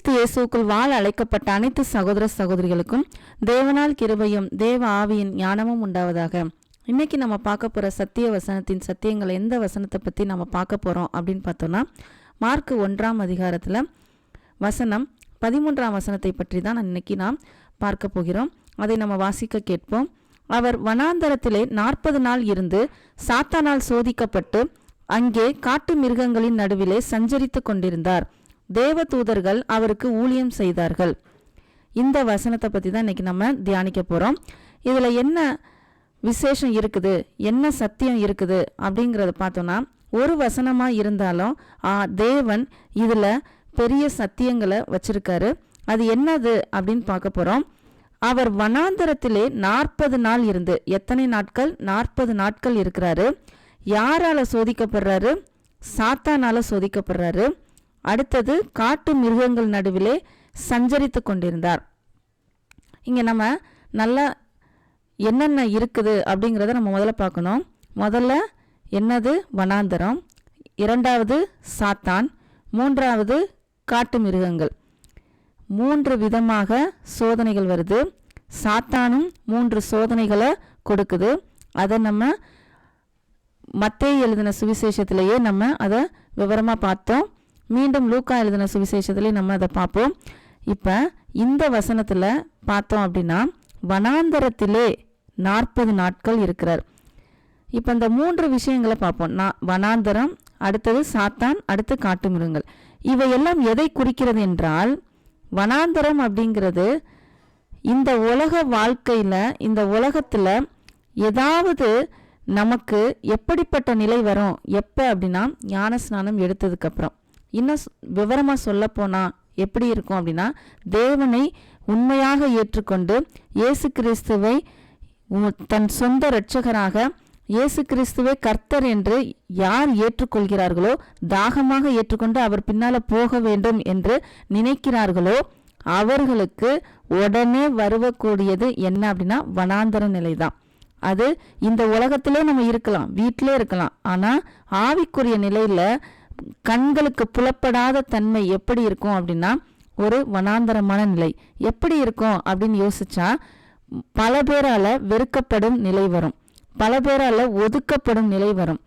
கிறிஸ்து இயேசுக்குள் வாழ அழைக்கப்பட்ட அனைத்து சகோதர சகோதரிகளுக்கும் தேவனால் கிருபையும் தேவ ஆவியின் ஞானமும் உண்டாவதாக. இன்னைக்கு நம்ம பார்க்க போகிற சத்திய வசனத்தின் சத்தியங்களை எந்த வசனத்தை பற்றி நம்ம பார்க்க போகிறோம் அப்படின்னு பார்த்தோன்னா, மார்க் 1ஆம் அதிகாரத்தில் வசனம் 13ஆம் வசனத்தை பற்றி தான் இன்னைக்கு நாம் பார்க்க போகிறோம். அதை நம்ம வாசிக்க கேட்போம். அவர் வனாந்தரத்திலே 40 நாள் இருந்து சாத்தானால் சோதிக்கப்பட்டு அங்கே காட்டு மிருகங்களின் நடுவிலே சஞ்சரித்து கொண்டிருந்தார். தேவ தூதர்கள் அவருக்கு ஊழியம் செய்தார்கள். இந்த வசனத்தை பற்றி தான் இன்னைக்கு நம்ம தியானிக்க போகிறோம். இதில் என்ன விசேஷம் இருக்குது, என்ன சத்தியம் இருக்குது அப்படிங்கிறத பார்த்தோன்னா, ஒரு வசனமாக இருந்தாலும் தேவன் இதில் பெரிய சத்தியங்களை வச்சிருக்காரு. அது என்னது அப்படின்னு பார்க்க போகிறோம். அவர் வனாந்தரத்திலே 40 நாள் இருந்து, எத்தனை நாட்கள்? 40 நாட்கள் இருக்கிறாரு. யாரால சோதிக்கப்படுறாரு? சாத்தானால சோதிக்கப்படுறாரு. அடுத்தது காட்டு மிருகங்கள் நடுவிலே சஞ்சரித்து கொண்டிருந்தார். இங்கே நம்ம நல்லா என்னென்ன இருக்குது அப்படிங்கிறத நம்ம முதல்ல பார்க்கணும். முதல்ல என்னது? வனாந்தரம். இரண்டாவது சாத்தான். மூன்றாவது காட்டு மிருகங்கள். 3 விதமாக சோதனைகள் வருது. சாத்தானும் 3 சோதனைகளை கொடுக்குது. அதை நம்ம மத்தேயு எழுதின சுவிசேஷத்திலேயே நம்ம அதை விவரமாக பார்த்தோம். மீண்டும் லூக்கா எழுதின சுவிசேஷத்திலே நம்ம அதை பார்ப்போம். இப்போ இந்த வசனத்தில் பார்த்தோம் அப்படின்னா, வனாந்தரத்திலே 40 நாட்கள் இருக்கிறார். இப்போ இந்த 3 விஷயங்களை பார்ப்போம். வனாந்தரம், அடுத்தது சாத்தான், அடுத்து காட்டு மிருகங்கள். இவையெல்லாம் எதை குறிக்கிறது என்றால், வனாந்தரம் அப்படிங்கிறது இந்த உலக வாழ்க்கையில், இந்த உலகத்தில் ஏதாவது நமக்கு எப்படிப்பட்ட நிலை வரும், எப்போ அப்படின்னா ஞானஸ்நானம் எடுத்ததுக்கப்புறம். இன்னும் விவரமாக சொல்லப்போனால் எப்படி இருக்கும் அப்படின்னா, தேவனை உண்மையாக ஏற்றுக்கொண்டு இயேசு கிறிஸ்துவை தன் சொந்த இரட்சகராக, இயேசு கிறிஸ்துவை கர்த்தர் என்று யார் ஏற்றுக்கொள்கிறார்களோ, தாகமாக ஏற்றுக்கொண்டு அவர் பின்னால் போக வேண்டும் என்று நினைக்கிறார்களோ, அவர்களுக்கு உடனே வருவக்கூடியது என்ன அப்படின்னா வனாந்தர நிலை தான். அது இந்த உலகத்திலே நம்ம இருக்கலாம், வீட்டிலே இருக்கலாம். ஆனால் ஆவிக்குரிய நிலையில் கண்களுக்கு புலப்படாத தன்மை எப்படி இருக்கும் அப்படின்னா ஒரு வனாந்தரமான நிலை. எப்படி இருக்கும் அப்படின்னு யோசிச்சா, பல பேரால் வெறுக்கப்படும் நிலை வரும், பல பேரால் ஒதுக்கப்படும் நிலை வரும்.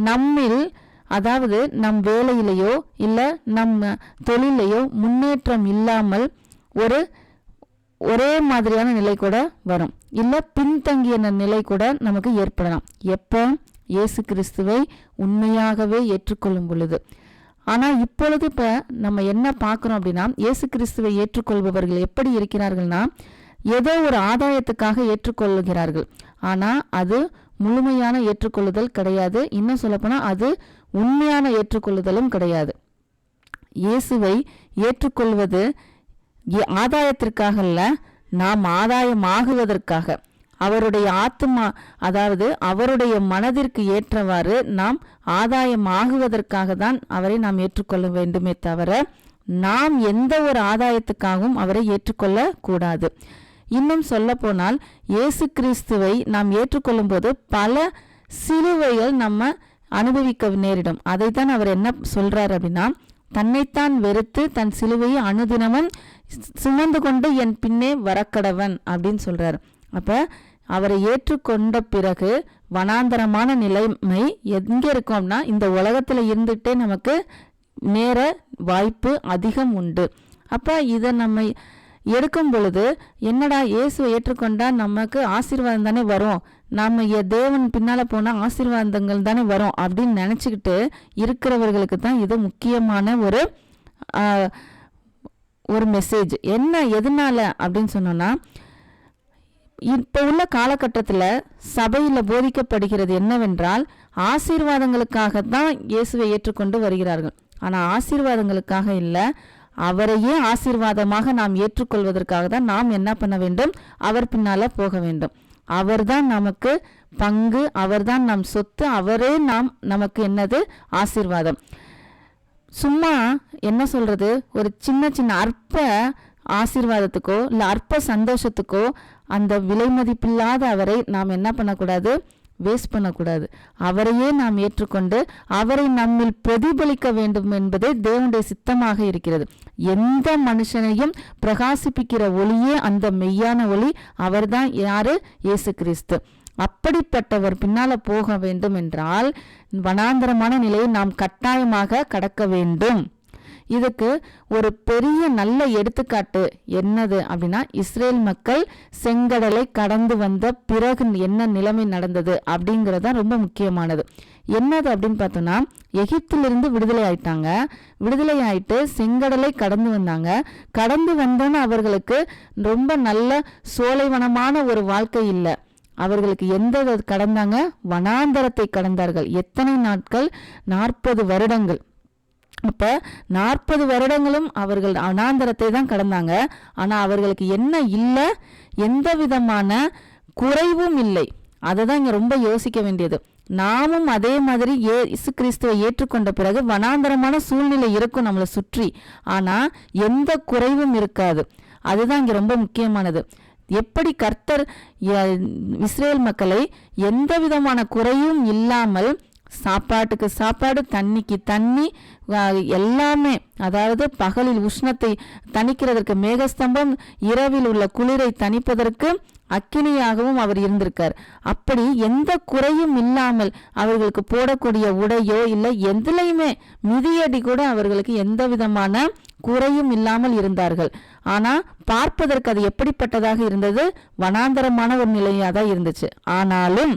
நம்மில், அதாவது நம் வேலையிலையோ இல்லை நம்ம தொழிலையோ முன்னேற்றம் இல்லாமல் ஒரே மாதிரியான நிலை கூட வரும். இல்லை பின்தங்கிய நிலை கூட நமக்கு ஏற்படலாம். எப்போ? இயேசு கிறிஸ்துவை உண்மையாகவே ஏற்றுக்கொள்ளும் பொழுது. ஆனால் இப்பொழுது இப்போ நம்ம என்ன பார்க்குறோம் அப்படின்னா, இயேசு கிறிஸ்துவை ஏற்றுக்கொள்பவர்கள் எப்படி இருக்கிறார்கள்னா, ஏதோ ஒரு ஆதாயத்துக்காக ஏற்றுக்கொள்கிறார்கள். ஆனால் அது முழுமையான ஏற்றுக்கொள்ளுதல் கிடையாது. இன்னும் சொல்லப்போனால் அது உண்மையான ஏற்றுக்கொள்ளுதலும் கிடையாது. இயேசுவை ஏற்றுக்கொள்வது ஆதாயத்திற்காக அல்ல, நாம் ஆதாயமாகுவதற்காக. அவருடைய ஆத்மா, அதாவது அவருடைய மனதிற்கு ஏற்றவாறு நாம் ஆதாயமாகுவதற்காக தான் அவரை நாம் ஏற்றுக்கொள்ள வேண்டுமே தவிர, நாம் எந்த ஒரு ஆதாயத்துக்காகவும் அவரை ஏற்றுக்கொள்ள கூடாது. இன்னும் சொல்ல போனால், இயேசு கிறிஸ்துவை நாம் ஏற்றுக்கொள்ளும் போது பல சிலுவைகள் நம்ம அனுபவிக்க நேரிடும். அதைத்தான் அவர் என்ன சொல்றார் அப்படின்னா, தன்னைத்தான் வெறுத்து தன் சிலுவையை அனுதினமும் சுமந்து கொண்டு என் பின்னே வரக்கடவன் அப்படின்னு சொல்றாரு. அப்ப அவரை ஏற்றுக்கொண்ட பிறகு வனாந்தரமான நிலைமை எங்கே இருக்கோம்னா, இந்த உலகத்துல இருந்துட்டே நமக்கு நேர வாய்ப்பு அதிகம் உண்டு. அப்ப இதை நம்ம எடுக்கும் பொழுது, என்னடா இயேசுவை ஏற்றுக்கொண்டா நமக்கு ஆசீர்வாதம் தானே வரும், நம்ம தேவன் பின்னால போனா ஆசீர்வாதங்கள் தானே வரும் அப்படின்னு நினைச்சுக்கிட்டு இருக்கிறவர்களுக்கு தான் இது முக்கியமான ஒரு மெசேஜ். என்ன, எதனால அப்படின்னு சொன்னோம்னா, இப்போ உள்ள காலகட்டத்தில் சபையில் போதிக்கப்படுகிறது என்னவென்றால், ஆசீர்வாதங்களுக்காக தான் இயேசுவை ஏற்றுக்கொண்டு வருகிறார்கள். ஆனால் ஆசீர்வாதங்களுக்காக இல்லை, அவரையே ஆசீர்வாதமாக நாம் ஏற்றுக்கொள்வதற்காக தான் நாம் என்ன பண்ண வேண்டும்? அவர் பின்னால போக வேண்டும். அவர்தான் நமக்கு பங்கு, அவர்தான் நம் சொத்து, அவரே நமக்கு என்னது? ஆசீர்வாதம். சும்மா என்ன சொல்றது, ஒரு சின்ன சின்ன அற்ப ஆசீர்வாதத்துக்கோ இல்லை அற்ப சந்தோஷத்துக்கோ அந்த விலை மதிப்பில்லாத அவரை நாம் என்ன பண்ணக்கூடாது? வேஸ்ட் பண்ணக்கூடாது. அவரையே நாம் ஏற்றுக்கொண்டு அவரை நம்மில் பிரதிபலிக்க வேண்டும் என்பதே தேவனுடைய சித்தமாக இருக்கிறது. எந்த மனுஷனையும் பிரகாசிப்பிக்கிற ஒளியே அந்த மெய்யான ஒளி. அவர்தான் யாரு? இயேசு கிறிஸ்து. அப்படிப்பட்டவர் பின்னால போக வேண்டும் என்றால் வனாந்தரமான நிலையை நாம் கட்டாயமாக கடக்க வேண்டும். இதுக்கு ஒரு பெரிய நல்ல எடுத்துக்காட்டு என்னது அப்படின்னா, இஸ்ரேல் மக்கள் செங்கடலை கடந்து வந்த பிறகு என்ன நிலைமை நடந்தது அப்படிங்கிறது தான் ரொம்ப முக்கியமானது. என்னது அப்படின்னு பார்த்தோம்னா, எகிப்திலிருந்து விடுதலை ஆயிட்டாங்க. விடுதலை ஆயிட்டு செங்கடலை கடந்து வந்தாங்க. கடந்து வந்தோன்னு அவர்களுக்கு ரொம்ப நல்ல சோலைவனமான ஒரு வாழ்க்கை இல்லை. அவர்களுக்கு எந்த கடந்தாங்க? வனாந்தரத்தை கடந்தார்கள். எத்தனை நாட்கள்? 40 வருடங்கள். அப்ப 40 வருடங்களும் அவர்கள் வனாந்தரத்தை தான் கடந்தாங்க. ஆனா அவர்களுக்கு என்ன இல்லை? எந்த விதமான குறைவும் இல்லை. அதை தான் இங்க ரொம்ப யோசிக்க வேண்டியது. நாமும் அதே மாதிரி இயேசு கிறிஸ்துவை ஏற்றுக்கொண்ட பிறகு வனாந்தரமான சூழ்நிலை இருக்கும் நம்மளை சுற்றி, ஆனா எந்த குறைவும் இருக்காது. அதுதான் இங்க ரொம்ப முக்கியமானது. எப்படி கர்த்தர் இஸ்ரேல் மக்களை எந்த விதமான குறையும் இல்லாமல் சாப்பாட்டுக்கு சாப்பாடு, தண்ணிக்கு தண்ணி, எல்லாமே, அதாவது பகலில் உஷ்ணத்தை தணிக்கிறதற்கு மேகஸ்தம்பம், இரவில் உள்ள குளிரை தணிப்பதற்கு அக்கினியாகவும் அவர் இருந்திருக்கார். அப்படி எந்த குறையும் இல்லாமல் அவர்களுக்கு போடக்கூடிய உடையோ இல்லை எதுலையுமே மிதியடி கூட அவர்களுக்கு எந்த விதமான குறையும் இல்லாமல் இருந்தார்கள். ஆனா பார்ப்பதற்கு அது எப்படிப்பட்டதாக இருந்தது? வனாந்தரமான ஒரு நிலையாதான் இருந்துச்சு. ஆனாலும்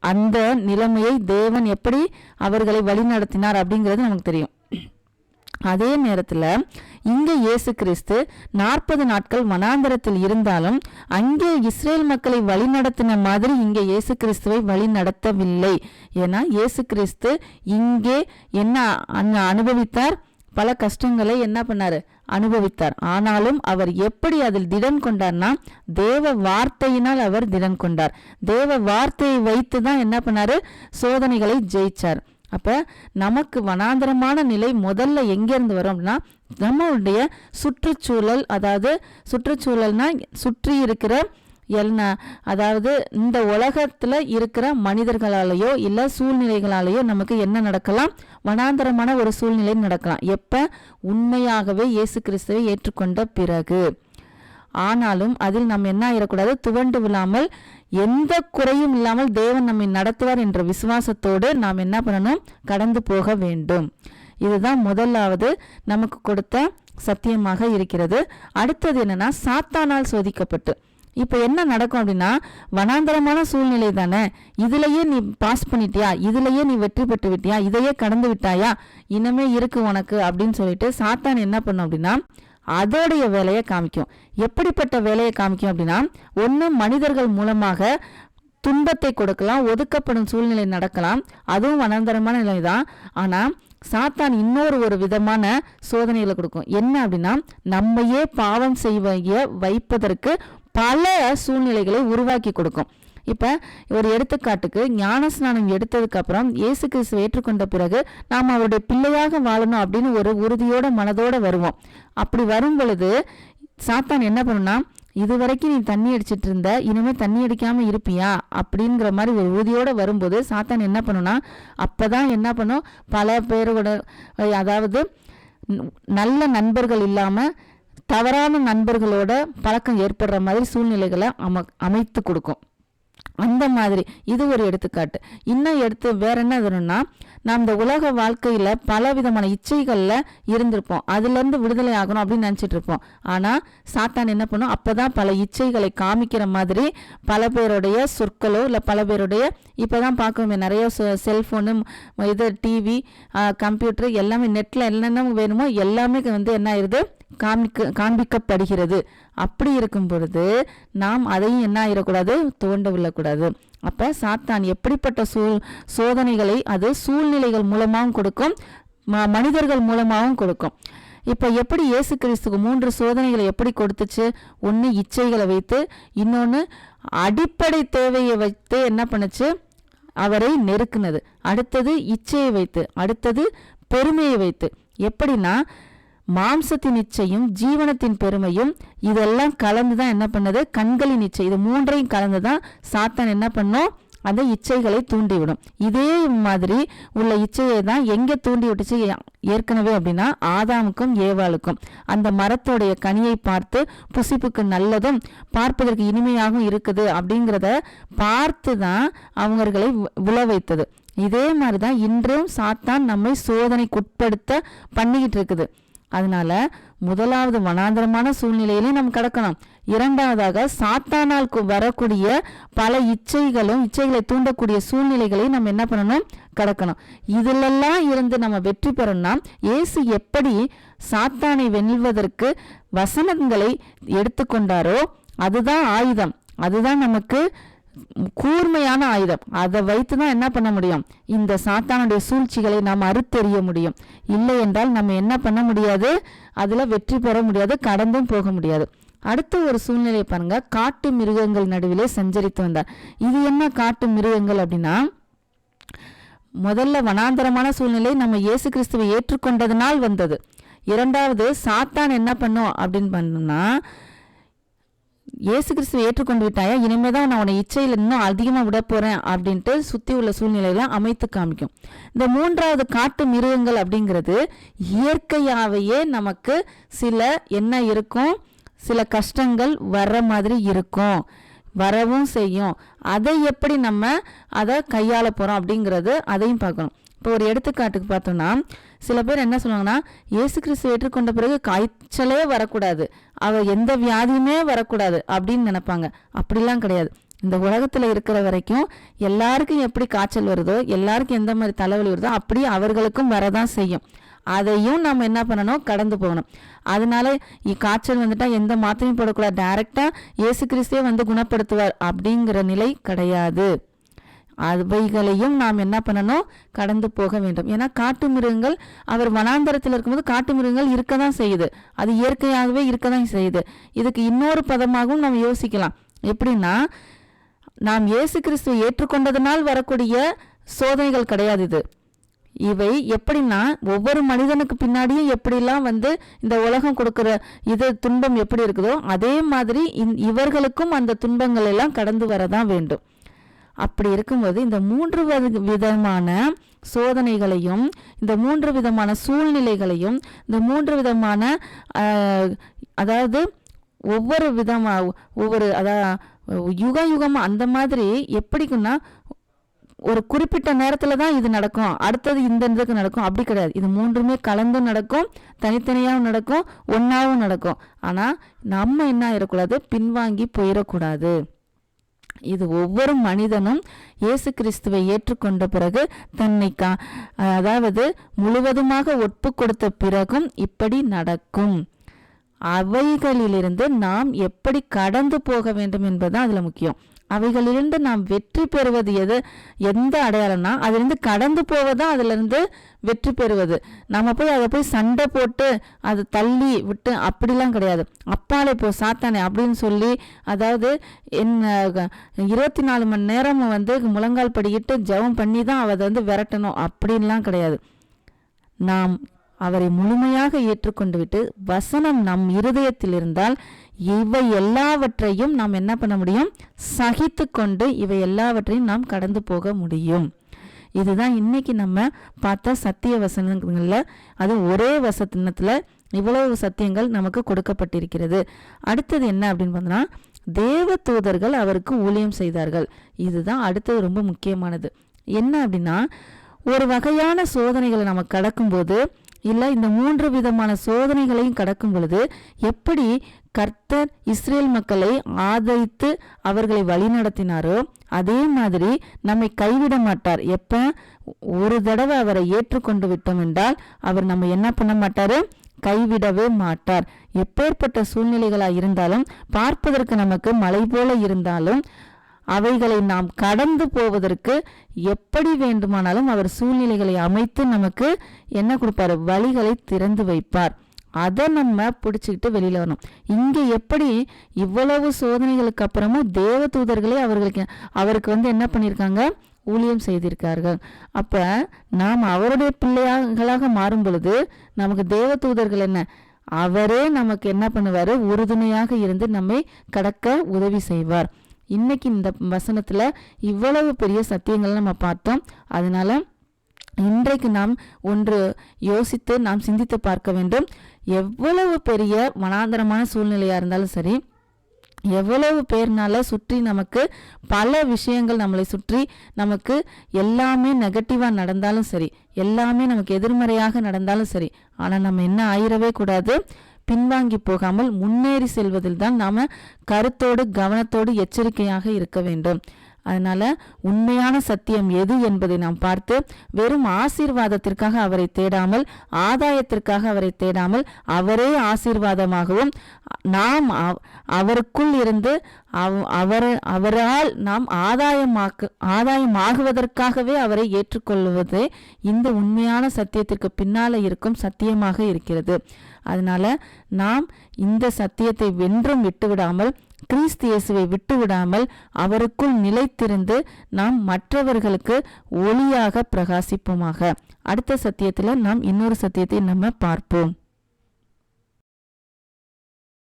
அந்த நிலைமையை தேவன் எப்படி அவர்களை வழி நடத்தினார் அப்படிங்கிறது நமக்கு தெரியும். அதே நேரத்துல இங்க இயேசு கிறிஸ்து 40 நாட்கள் வனாந்தரத்தில் இருந்தாலும் அங்கே இஸ்ரேல் மக்களை வழி நடத்தின மாதிரி இங்கே இயேசு கிறிஸ்துவை வழி நடத்தவில்லை. ஏன்னா இயேசு கிறிஸ்து இங்கே என்ன அனுபவித்தார்? பல கஷ்டங்களை என்ன பண்ணாரு? அனுபவித்தார். ஆனாலும் அவர் எப்படி அதில் திடன் கொண்டார்னா, தேவ வார்த்தையினால் அவர் திடன் கொண்டார். தேவ வார்த்தையை வைத்து தான் என்ன பண்ணாரு? சோதனைகளை ஜெயிச்சார். அப்ப நமக்கு வனாந்தரமான நிலை முதல்ல எங்கிருந்து வரும் அப்படின்னா, நம்மளுடைய சுற்றுச்சூழல், அதாவது சுற்றுச்சூழல்னா சுற்றி இருக்கிற அதாவது இந்த உலகத்துல இருக்கிற மனிதர்களாலேயோ இல்ல சூழ்நிலைகளாலேயோ நமக்கு என்ன நடக்கலாம்? வனாந்தரமான ஒரு சூழ்நிலை நடக்கலாம். எப்ப? உண்மையாகவே இயேசு கிறிஸ்துவை ஏற்றுக்கொண்ட பிறகு. ஆனாலும் அதில் நம்ம என்ன ஆயிடக்கூடாது? துவண்டு விழாமல், எந்த குறையும் இல்லாமல் தேவன் நம்மை நடத்துவார் என்ற விசுவாசத்தோடு நாம் என்ன பண்ணணும்? கடந்து போக வேண்டும். இதுதான் முதலாவது நமக்கு கொடுத்த சத்தியமாக இருக்கிறது. அடுத்தது என்னன்னா, சாத்தானால் சோதிக்கப்பட்டு. இப்ப என்ன நடக்கும் அப்படின்னா, வனாந்தரமான சூழ்நிலை தானே, இதுலயே நீ பாஸ் பண்ணிட்டியா, இதுலயே நீ வெற்றி பெற்று விட்டியா, இதையே கடந்து விட்டாயா, இனிமே இருக்கு உனக்கு அப்படின்னு சொல்லிட்டு சாத்தான் என்ன பண்ணும் அப்படின்னா, அதோடைய வேலையை காமிக்கும். எப்படிப்பட்ட வேலையை காமிக்கும் அப்படின்னா, ஒன்று மனிதர்கள் மூலமாக துன்பத்தை கொடுக்கலாம், ஒதுக்கப்படும் சூழ்நிலை நடக்கலாம், அதுவும் வனாந்தரமான நிலை தான். ஆனா சாத்தான் இன்னொரு விதமான சோதனைகளை கொடுக்கும். என்ன அப்படின்னா, நம்மையே பாவம் செய்ய வைப்பதற்கு பல சூழ்நிலைகளை உருவாக்கி கொடுக்கும். இப்ப ஒரு எடுத்துக்காட்டுக்கு, ஞானஸ்நானம் எடுத்ததுக்கு அப்புறம் இயேசு கிறிஸ்துவை ஏற்றுக்கொண்ட பிறகு நாம் அவருடைய பிள்ளையாக வாழணும் அப்படின்னு ஒரு உறுதியோட மனதோட வருவோம். அப்படி வரும் பொழுது சாத்தான் என்ன பண்ணுனா, இதுவரைக்கும் நீ தண்ணி அடிச்சிட்டு இருந்த, இனிமே தண்ணி அடிக்காம இருப்பியா அப்படிங்கிற மாதிரி ஒரு உறுதியோட வரும்போது சாத்தான் என்ன பண்ணுனா, அப்பதான் என்ன பண்ணும், பல பேரோட, அதாவது நல்ல நண்பர்கள் இல்லாம தவறான நண்பர்களோட பழக்கம் ஏற்படுற மாதிரி சூழ்நிலைகளை அமைத்து கொடுக்கும். அந்த மாதிரி இது ஒரு எடுத்துக்காட்டு. இன்னும் வேற என்ன எதுனா, நாம் இந்த உலக வாழ்க்கையில பல விதமான இச்சைகள்ல இருந்திருப்போம். அதுல இருந்து விடுதலை ஆகணும் அப்படின்னு நினைச்சிட்டு இருப்போம். ஆனா சாத்தான் என்ன பண்ணும், அப்பதான் பல இச்சைகளை காமிக்கிற மாதிரி பல பேருடைய சொற்களோ இல்ல பல பேருடைய, இப்பதான் பார்க்கவே நிறைய செல்போனு, இது டிவி, கம்ப்யூட்டர், எல்லாமே நெட்ல என்னென்ன வேணுமோ எல்லாமே என்ன ஆயிருது, காண்பிக்கப்படுகிறது. அப்படி இருக்கும் பொழுது நாம் அதையும் என்ன ஆயிடக்கூடாது, தோண்ட விடக்கூடாது. அப்ப சாத்தான் எப்படிப்பட்ட சோதனைகளை அது சூழ்நிலைகள் மூலமாகவும் கொடுக்கும், மனிதர்கள் மூலமாகவும் கொடுக்கும். இப்ப எப்படி இயேசு கிறிஸ்துக்கு 3 சோதனைகளை எப்படி கொடுத்துச்சு? ஒன்னு இச்சைகளை வைத்து, இன்னொன்னு அடிப்படை தேவையை வைத்து என்ன பண்ணுச்சு, அவரை நெருக்குனது. அடுத்தது இச்சையை வைத்து, அடுத்தது பெருமையை வைத்து. எப்படின்னா, மாம்சத்தின் இச்சையும் ஜீவனத்தின் பெருமையும் இதெல்லாம் கலந்துதான் என்ன பண்ணது, கண்களின் இச்சை, இது 3ஐயும் கலந்துதான் சாத்தான் என்ன பண்ணும், அந்த இச்சைகளை தூண்டிவிடும். இதே மாதிரி உள்ள இச்சையை தான் எங்கே தூண்டி விட்டுச்சு ஏற்கனவே அப்படின்னா ஆதாமுக்கும் ஏவாளுக்கும். அந்த மரத்தோடைய கனியை பார்த்து புசிப்புக்கு நல்லதும் பார்ப்பதற்கு இனிமையாகவும் இருக்குது அப்படிங்கிறத பார்த்து தான் அவங்களை விழ வைத்தது. இதே மாதிரிதான் இன்றும் சாத்தான் நம்மை சோதனைக்குட்படுத்த பண்ணிக்கிட்டு இருக்குது. அதனால முதலாவது வனாந்தரமான சூழ்நிலையிலே நம்ம கடக்கணும். இரண்டாவதாக சாத்தானால் வரக்கூடிய பல இச்சைகளை தூண்டக்கூடிய சூழ்நிலைகளை நம்ம என்ன பண்ணணும், கடக்கணும். இதிலெல்லாம் இருந்து நம்ம வெற்றி பெறணும்னா இயேசு எப்படி சாத்தானை வெல்வதற்கு வசனங்களை எடுத்துக்கொண்டாரோ அதுதான் ஆயுதம், அதுதான் நமக்கு கூர்மையான ஆயுதம். அதை வைத்துதான் என்ன பண்ண முடியும், இந்த சாத்தானுடைய சூழ்ச்சிகளை நாம் அறுத்தெறிய முடியும். இல்லை என்றால் நம்ம என்ன பண்ண முடியாது, அதுல வெற்றி பெற முடியாது, கடந்தும் போக முடியாது. அடுத்த ஒரு சூழ்நிலை பாருங்க, காட்டு மிருகங்கள் நடுவிலே சஞ்சரித்து வந்தார். இது என்ன காட்டு மிருகங்கள் அப்படின்னா, முதல்ல வனாந்தரமான சூழ்நிலை நம்ம இயேசு கிறிஸ்துவை ஏற்றுக்கொண்டதனால் வந்தது. இரண்டாவது சாத்தான் என்ன பண்ணும் அப்படின்னு பண்ணோம்னா, இயேசு கிறிஸ்துவை ஏற்றுக்கொண்டு விட்டாயா, இனிமேதான் நான் உன்னை இச்சையில் இன்னும் அதிகமாக விட போறேன் அப்படின்ட்டு சுத்தி உள்ள சூழ்நிலையில அமைத்து காமிக்கும். இந்த மூன்றாவது காட்டு மிருகங்கள் அப்படிங்கிறது இயற்கையாவையே நமக்கு சில என்ன இருக்கும், சில கஷ்டங்கள் வர்ற மாதிரி இருக்கும், வரவும் செய்யும். அதை எப்படி நம்ம அதை கையாள போறோம் அப்படிங்கிறது அதையும் பார்க்கணும். இப்போ ஒரு எடுத்துக்காட்டுக்கு பார்த்தோம்னா, சில பேர் என்ன சொல்லுவாங்கன்னா, இயேசு கிறிஸ்து ஏற்றுக்கொண்ட பிறகு காய்ச்சலே வரக்கூடாது, எந்த வியாதியுமே வரக்கூடாது அப்படின்னு நினைப்பாங்க. அப்படிலாம் கிடையாது. இந்த உலகத்துல இருக்கிற வரைக்கும் எல்லாருக்கும் எப்படி காய்ச்சல் வருதோ, எல்லாருக்கும் எந்த மாதிரி தலைவலி வருதோ அப்படி அவர்களுக்கும் வரதான் செய்யும். அதையும் நம்ம என்ன பண்ணணும், கடந்து போகணும். அதனால காய்ச்சல் வந்துட்டா எந்த மாத்திரையும் போடக்கூடாது, டைரக்டா இயேசு கிறிஸ்துவே வந்து குணப்படுத்துவார் அப்படிங்கிற நிலை கிடையாது. அவைகளையும் நாம் என்ன பண்ணணும், கடந்து போக வேண்டும். ஏன்னா காட்டு மிருகங்கள், அவர் வனாந்தரத்தில் இருக்கும்போது காட்டு மிருகங்கள் இருக்கதான் செய்யுது, அது இயற்கையாகவே இருக்கதான் செய்யுது. இதுக்கு இன்னொரு பதமாகவும் நாம் யோசிக்கலாம். எப்படின்னா, நாம் இயேசு கிறிஸ்துவை ஏற்றுக்கொண்டதனால் வரக்கூடிய சோதனைகள் கிடையாது இது. இவை எப்படின்னா, ஒவ்வொரு மனிதனுக்கு பின்னாடியும் எப்படிலாம் வந்து இந்த உலகம் கொடுக்கிற இது துன்பம் எப்படி இருக்குதோ அதே மாதிரி இவர்களுக்கும் அந்த துன்பங்கள் எல்லாம் கடந்து வரதான் வேண்டும். அப்படி இருக்கும்போது இந்த 3 விதமான சோதனைகளையும், இந்த 3 விதமான சூழ்நிலைகளையும், இந்த 3 விதமான அதாவது ஒவ்வொரு யுகமா அந்த மாதிரி எப்படிக்குன்னா, ஒரு குறிப்பிட்ட நேரத்துல தான் இது நடக்கும், அடுத்தது இந்த இதுக்கு நடக்கும், அப்படி கிடையாது. இது 3மே கலந்தும் நடக்கும், தனித்தனியாகவும் நடக்கும், ஒன்னாவும் நடக்கும். ஆனா நம்ம என்ன ஆயிடக்கூடாது, பின்வாங்கி போயிடக்கூடாது. இது ஒவ்வொரு மனிதனும் இயேசு கிறிஸ்துவை ஏற்றுக்கொண்ட பிறகு தன்னை அதாவது முழுவதுமாக ஒப்பு கொடுத்த பிறகும் இப்படி நடக்கும். அவைகளிலிருந்து நாம் எப்படி கடந்து போக வேண்டும் என்பதுதான் அதுல முக்கியம். அவைகளிலிருந்து நாம் வெற்றி பெறுவது எந்த அடையாளம்னா, அதிலிருந்து கடந்து போவதான் அதுல இருந்து வெற்றி பெறுவது. நம்ம போய் அதை போய் சண்டை போட்டு அதை தள்ளி விட்டு அப்படிலாம் கிடையாது. அப்பாலே போ சாத்தானே அப்படின்னு சொல்லி, அதாவது என்ன 24 மணி நேரம் வந்து முழங்கால் படிக்கிட்டு ஜெபம் பண்ணி தான் அதை வந்து விரட்டணும் அப்படின்லாம் கிடையாது. நாம் அவரை முழுமையாக ஏற்றுக்கொண்டு விட்டு வசனம் நம் இருதயத்தில் இருந்தால் இவை எல்லாவற்றையும் நாம் என்ன பண்ண முடியும், சகித்து கொண்டு இவை எல்லாவற்றையும் நாம் கடந்து போக முடியும். இதுதான் இன்னைக்கு நம்ம பார்த்த சத்திய வசனங்கள்ல, அது ஒரே வசனத்துல இவ்வளவு சத்தியங்கள் நமக்கு கொடுக்கப்பட்டிருக்கிறது. அடுத்தது என்ன அப்படின்னு பார்த்தோம்னா, தேவ தூதர்கள் அவருக்கு ஊழியம் செய்தார்கள். இதுதான் அடுத்தது ரொம்ப முக்கியமானது. என்ன அப்படின்னா, ஒரு வகையான சோதனைகளை நம்ம கடக்கும்போது, இல்லை இந்த 3 விதமான சோதனைகளையும் கடக்கும் பொழுது எப்படி கர்த்தர் இஸ்ரேல் மக்களை ஆதரித்து அவர்களை வழிநடத்தினாரோ அதே மாதிரி நம்மை கைவிட மாட்டார். எப்ப ஒரு தடவை அவரை ஏற்றுக்கொண்டு விட்டோம் என்றால் அவர் நம்ம என்ன பண்ண மாட்டாரு, கைவிடவே மாட்டார். எப்பேற்பட்ட சூழ்நிலைகளா இருந்தாலும், பார்ப்பதற்கு நமக்கு மலை போல இருந்தாலும், அவைகளை நாம் கடந்து போவதற்கு எப்படி வேண்டுமானாலும் அவர் சூழ்நிலைகளை அமைத்து நமக்கு என்ன கொடுப்பாரு, வழிகளை திறந்து வைப்பார். அதை நம்ம பிடிச்சிக்கிட்டு வெளியில வரணும். இங்க எப்படி இவ்வளவு சோதனைகளுக்கு அப்புறமும் தேவ தூதர்களே அவருக்கு வந்து என்ன பண்ணியிருக்காங்க, ஊழியம் செய்திருக்கார்கள். அப்ப நாம் அவருடைய பிள்ளைகளாக மாறும் பொழுது நமக்கு தேவ தூதர்கள் என்ன, அவரே நமக்கு என்ன பண்ணுவாரு, உறுதுணையாக இருந்து நம்மை கடக்க உதவி செய்வார். இன்னைக்கு இந்த வசனத்துல இவ்வளவு பெரிய சத்தியங்களை நம்ம பார்த்தோம். அதனால இன்றைக்கு நாம் ஒன்று யோசித்து நாம் சிந்தித்து பார்க்க வேண்டும். எவ்வளவு பெரிய வனாந்தரமான சூழ்நிலையா இருந்தாலும் சரி, எவ்வளவு பேர்னால சுற்றி நமக்கு பல விஷயங்கள் நம்மளை சுற்றி நமக்கு எல்லாமே நெகட்டிவா நடந்தாலும் சரி, எல்லாமே நமக்கு எதிர்மறையாக நடந்தாலும் சரி, ஆனா நம்ம என்ன ஆயிரவே கூடாது, பின்வாங்கி போகாமல் முன்னேறி செல்வதில் தான் நாம கருத்தோடு கவனத்தோடு எச்சரிக்கையாக இருக்க வேண்டும். அதனால உண்மையான சத்தியம் எது என்பதை நாம் பார்த்து வெறும் ஆசீர்வாதத்திற்காக அவரை தேடாமல், ஆதாயத்திற்காக அவரை தேடாமல், அவரே ஆசீர்வாதமாகவும் நாம் அவருக்குள் இருந்து அவரால் நாம் ஆதாயமாகுவதற்காகவே அவரை ஏற்றுக்கொள்வதே இந்த உண்மையான சத்தியத்திற்கு பின்னால இருக்கும் சத்தியமாக இருக்கிறது. அதனால நாம் இந்த சத்தியத்தை வென்றும் விட்டுவிடாமல், கிறிஸ்து இயேசுவை விட்டுவிடாமல் அவருக்குள் நிலைத்திருந்து நாம் மற்றவர்களுக்கு ஒளியாக பிரகாசிப்போமாக. அடுத்த சத்தியத்துல நாம் இன்னொரு சத்தியத்தை நம்ம பார்ப்போம்.